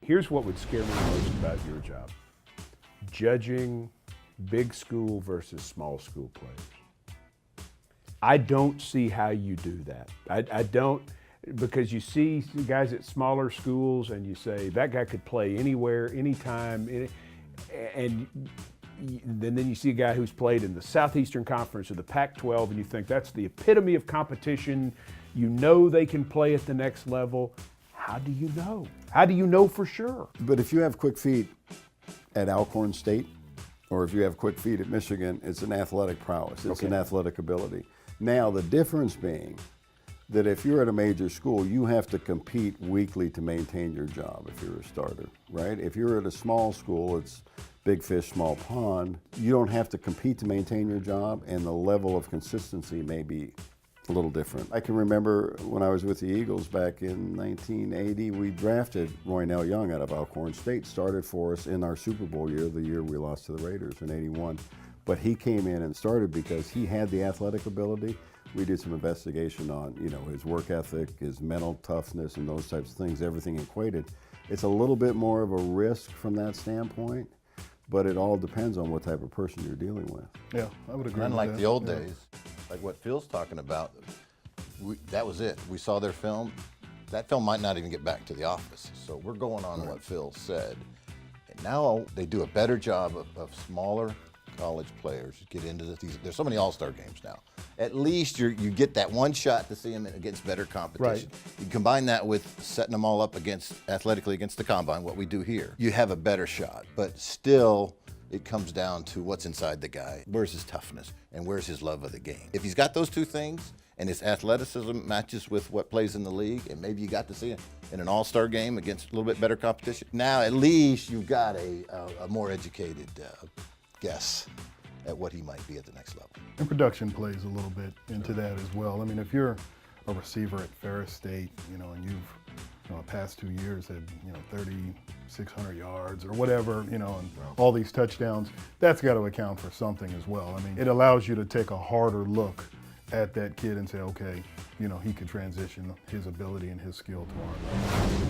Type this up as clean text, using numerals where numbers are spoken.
Here's what would scare me most about your job. Judging big school versus small school players. I don't see how you do that. I don't, because you see guys at smaller schools and you say, that guy could play anywhere, anytime, and then you see a guy who's played in the Southeastern Conference or the Pac-12 and you think that's the epitome of competition. You know they can play at the next level. How do you know? How do you know for sure? But if you have quick feet at Alcorn State, or if you have quick feet at Michigan, it's an athletic prowess, it's an athletic ability. Now, the difference being that if you're at a major school, you have to compete weekly to maintain your job if you're a starter, right? If you're at a small school, it's big fish, small pond. You don't have to compete to maintain your job, and the level of consistency may be a little different. I can remember when I was with the Eagles back in 1980, we drafted Roynell Young out of Alcorn State, started for us in our Super Bowl year, the year we lost to the Raiders in '81. But he came in and started because he had the athletic ability. We did some investigation on, his work ethic, his mental toughness, and those types of things, everything equated. It's a little bit more of a risk from that standpoint, but it all depends on what type of person you're dealing with. Yeah, I would agree. Unlike the old days, like what Phil's talking about, that was it. We saw their film. That film might not even get back to the office. So we're going on what Phil said. And now they do a better job of smaller college players get into these. There's so many all-star games now. At least you get that one shot to see them against better competition. Right. You combine that with setting them all up athletically against the combine, what we do here. You have a better shot, but still it comes down to what's inside the guy. Where's his toughness and where's his love of the game? If he's got those two things and his athleticism matches with what plays in the league, and maybe you got to see it in an all-star game against a little bit better competition, now at least you've got a more educated guess at what he might be at the next level. And production plays a little bit into that as well. I mean, if you're a receiver at Ferris State, and you've, the past 2 years had, 3,600 yards or whatever, and all these touchdowns, that's got to account for something as well. I mean, it allows you to take a harder look at that kid and say, okay, he could transition his ability and his skill to our level.